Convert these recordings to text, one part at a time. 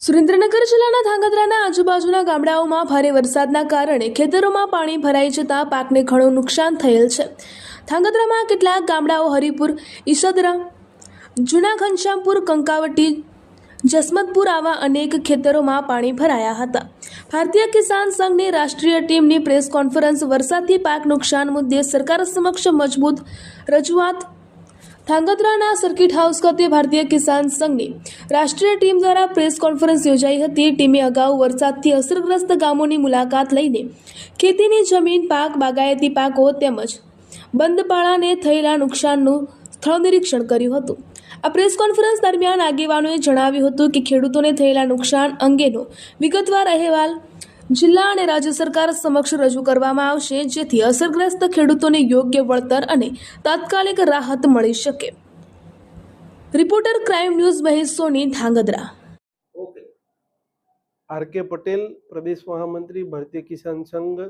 સુરેન્દ્રનગર જિલ્લાના ધાંગધ્રાના આજુબાજુના ગામડાઓમાં ભારે વરસાદના કારણે ખેતરોમાં પાણી ભરાઈ જતા પાકને ઘણું નુકસાન થયેલ છે। ધાંગધ્રામાં કેટલાક ગામડાઓ હરિપુર, ઈસદરા, જૂના ઘનશ્યામપુર, કંકાવટી, જસમતપુર આવા અનેક ખેતરોમાં પાણી ભરાયા હતા। ભારતીય કિસાન સંઘની રાષ્ટ્રીય ટીમની પ્રેસ કોન્ફરન્સ વરસાદથી પાક નુકસાન મુદ્દે સરકાર સમક્ષ મજબૂત રજૂઆત। ધાંગધ્રાના સર્કિટ હાઉસ ખાતે ભારતીય કિસાન સંઘની રાષ્ટ્રીય ટીમ દ્વારા પ્રેસ કોન્ફરન્સ યોજાઈ હતી। ટીમે અગાઉ વરસાદથી અસરગ્રસ્ત ગામોની મુલાકાત લઈને ખેતીની જમીન, પાક, બાગાયતી પાકો તેમજ બંધપાળાને થયેલા નુકસાનનું સ્થળ નિરીક્ષણ કર્યું હતું। આ પ્રેસ કોન્ફરન્સ દરમિયાન આગેવાનોએ જણાવ્યું હતું કે ખેડૂતોને થયેલા નુકસાન અંગેનો વિગતવાર અહેવાલ જિલ્લા અને રાજ્ય સરકાર સમક્ષ રજૂ કરવામાં આવશે, જેથી અસરગ્રસ્ત ખેડૂતોને યોગ્ય વળતર અને તાત્કાલિક રાહત મળી શકે। રિપોર્ટર ક્રાઇમ ન્યૂઝ મહેશ સોની, ધાંગધ્રા। આર.કે. પટેલ, પ્રદેશ મહામંત્રી, ભારતીય કિસાન સંઘ।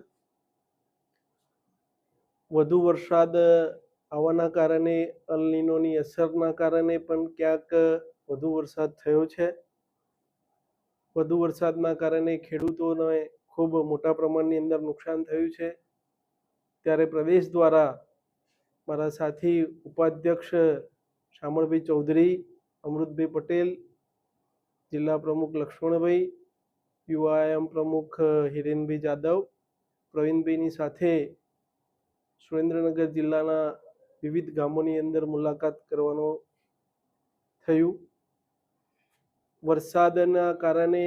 વધુ વરસાદ આવવાના કારણે અલ નીનોની અસરના કારણે પણ ક્યાંક વધુ વરસાદ થયો છે। વધુ વરસાદના કારણે ખેડૂતોને ખૂબ મોટા પ્રમાણની અંદર નુકસાન થયું છે। ત્યારે પ્રદેશ દ્વારા મારા સાથી ઉપાધ્યક્ષ શામળભાઈ ચૌધરી, અમૃતભાઈ પટેલ, જિલ્લા પ્રમુખ લક્ષ્મણભાઈ, યુઆઈએમ પ્રમુખ હિરેનભાઈ જાદવ, પ્રવીણભાઈની સાથે સુરેન્દ્રનગર જિલ્લાના વિવિધ ગામોની અંદર મુલાકાત કરવાનો થયું। વરસાદના કારણે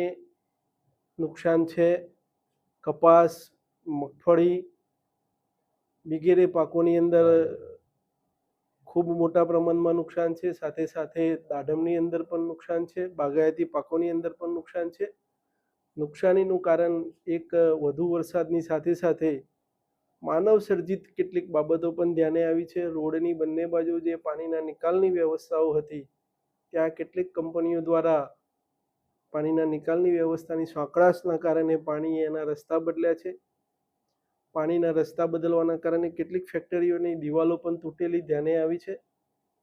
નુકસાન છે। કપાસ, મગફળી વગેરે પાકોની અંદર ખૂબ મોટા પ્રમાણમાં નુકસાન છે। સાથે સાથે દાડમની અંદર પણ નુકસાન છે, બાગાયતી પાકોની અંદર પણ નુકસાન છે। નુકસાનીનું કારણ એક વધુ વરસાદની સાથે સાથે માનવ સર્જિત કેટલીક બાબતો પણ ધ્યાને આવી છે। રોડની બંને બાજુ જે પાણીના નિકાલની વ્યવસ્થાઓ હતી, ત્યાં કેટલીક કંપનીઓ દ્વારા પાણીના નિકાલની વ્યવસ્થાની સાંકળાશના કારણે પાણી એના રસ્તા બદલ્યા છે। પાણીના રસ્તા બદલવાના કારણે કેટલીક ફેક્ટરીઓની દિવાલો પણ તૂટેલી ધ્યાને આવી છે।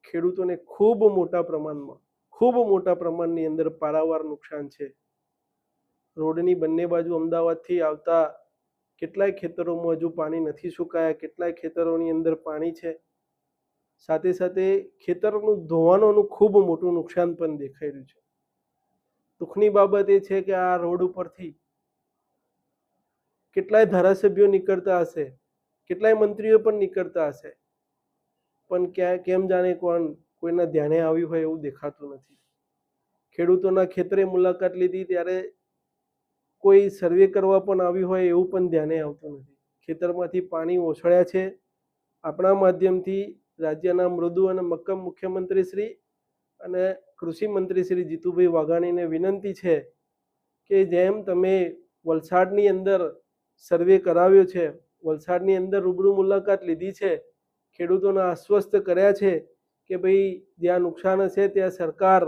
ખેડૂતોને ખૂબ મોટા પ્રમાણની અંદર પારાવાર નુકસાન છે। રોડની બંને બાજુ અમદાવાદથી આવતા કેટલાય ખેતરોમાં હજુ પાણી નથી સુકાયા, કેટલાય ખેતરોની અંદર પાણી છે। સાથે સાથે ખેતરોનું ધોવાણોનું ખૂબ મોટું નુકસાન પણ દેખાઈ રહ્યું છે। દુઃખની બાબત એ છે કે આ રોડ ઉપરથી કેટલાય ધારાસભ્યો નીકળતા હશે, કેટલાય મંત્રીઓ પણ નીકળતા હશે, પણ કેમ જાણે કોઈના ધ્યાને આવ્યું હોય એવું દેખાતું નથી। ખેડૂતોના ખેતરે મુલાકાત લીધી ત્યારે કોઈ સર્વે કરવા પણ આવ્યું હોય એવું પણ ધ્યાને આવતું નથી। ખેતરમાંથી પાણી ઓસળ્યા છે। આપણા માધ્યમથી રાજ્યના મૃદુ અને મક્કમ મુખ્યમંત્રી શ્રી અને કૃષિ મંત્રી શ્રી જીતુભાઈ વાઘાણીને વિનંતી છે કે જેમ તમે વલસાડની અંદર સર્વે કરાવ્યો છે, વલસાડની અંદર રૂબરૂ મુલાકાત લીધી છે, ખેડૂતોને આશ્વસ્ત કર્યા છે કે ભાઈ જ્યાં નુકસાન હશે ત્યાં સરકાર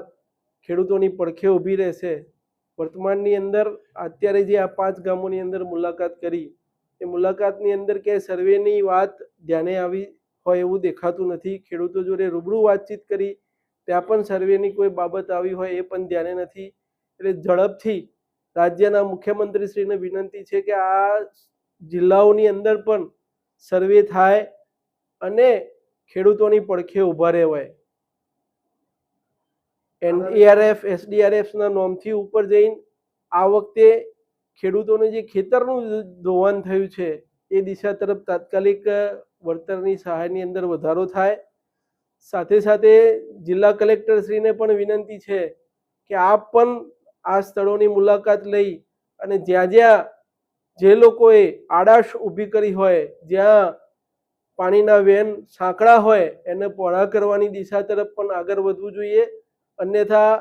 ખેડૂતોની પડખે ઊભી રહેશે। વર્તમાનની અંદર અત્યારે જે આ 5 ગામોની અંદર મુલાકાત કરી, એ મુલાકાતની અંદર કે સર્વેની વાત ધ્યાને આવી હોય એવું દેખાતું નથી। ખેડૂતો જોડે રૂબરૂ વાતચીત કરી, ત્યાં પણ સર્વેની કોઈ બાબત આવી હોય એ પણ ધ્યાને નથી। એટલે ઝડપથી રાજ્યના મુખ્યમંત્રીશ્રીને વિનંતી છે કે આ જિલ્લાઓની અંદર પણ સર્વે થાય અને ખેડૂતોની પડખે ઊભા રહેવાય। એનડીઆરએફ, એસડીઆરએફના નોમથી ઉપર જઈને આ વખતે ખેડૂતોને જે ખેતરનું ધોવાણ થયું છે એ દિશા તરફ તાત્કાલિક વળતરની સહાયની અંદર વધારો થાય। સાથે સાથે જિલ્લા કલેક્ટરશ્રીને પણ વિનંતી છે કે આપ પણ આ સ્થળોની મુલાકાત લઈ અને જ્યાં જે લોકોએ આડાશ ઊભી કરી હોય, જ્યાં પાણીના વેન સાંકળા હોય, એને પહોળા કરવાની દિશા તરફ પણ આગળ વધવું જોઈએ। અન્યથા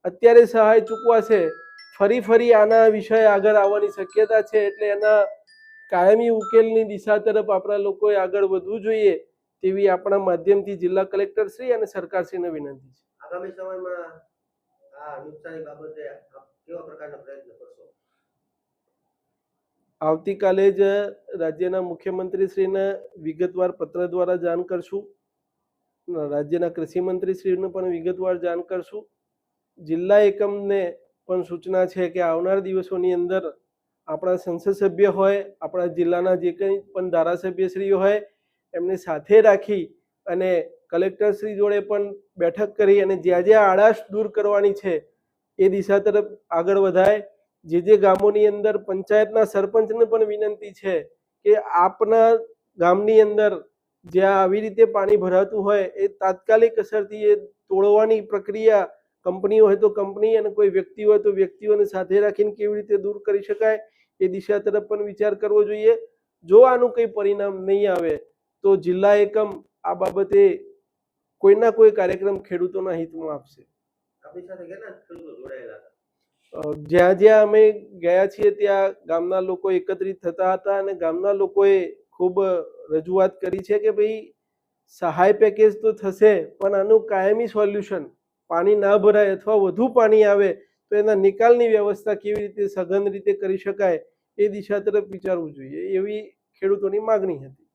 અત્યારે સહાય ચૂકવાશે, ફરી આના વિષય આગળ આવવાની શક્યતા છે। એટલે એના કાયમી ઉકેલની દિશા તરફ આપણા લોકોએ આગળ વધવું જોઈએ તેવી આપણા માધ્યમથી જિલ્લા કલેક્ટરશ્રી અને સરકારશ્રીને વિનંતી છે। આગામી સમયમાં આ નુકસાની બાબતે કેવા પ્રકારના પ્રયત્ન કરશો? આવતીકાલે જ રાજ્યના મુખ્યમંત્રીશ્રીને વિગતવાર પત્ર દ્વારા જાણ કરશું। રાજ્યના કૃષિ મંત્રીશ્રીને પણ વિગતવાર જાણ કરશું। જિલ્લા એકમને પણ સૂચના છે કે આવનાર દિવસોની અંદર આપણા સંસદ સભ્ય હોય, આપણા જિલ્લાના જે કંઈ પણ ધારાસભ્યશ્રીઓ હોય, એમને સાથે રાખી અને કલેક્ટરશ્રી જોડે પણ બેઠક કરી અને જ્યાં જ્યાં આળાશ દૂર કરવાની છે એ દિશા તરફ આગળ વધાય. જે ગામોની અંદર પંચાયતના સરપંચને પણ વિનંતી છે કે આપના ગામની અંદર જ્યાં આવી રીતે પાણી ભરાતું હોય એ તાત્કાલિક અસરથી એ તોડવાની પ્રક્રિયા, કંપનીઓ હોય તો કંપની અને કોઈ વ્યક્તિ હોય તો વ્યક્તિઓને સાથે રાખીને કેવી રીતે દૂર કરી શકાય એ દિશા તરફ પણ વિચાર કરવો જોઈએ. જો આનું કંઈ પરિણામ નહીં આવે તો જિલ્લા એકમ આ બાબતે કોઈના કોઈ કાર્યક્રમ ખેડૂતોના હિતમાં આપશે. આપણી સાથે કેટલા ખેડૂતો જોડાયેલા હતા? જ્યાં જ્યાં અમે ગયા છીએ ત્યાં ગામના લોકો એકત્રિત થતા હતા અને ગામના લોકોએ ખૂબ રજૂઆત કરી છે કે ભાઈ સહાય પેકેજ તો થશે પણ આનું કાયમી સોલ્યુશન, પાણી ના ભરાય અથવા વધુ પાણી આવે તો એના નિકાલની વ્યવસ્થા કેવી રીતે સઘન રીતે કરી શકાય એ દિશા તરફ વિચારવું જોઈએ, એવી ખેડૂતોની માગણી હતી.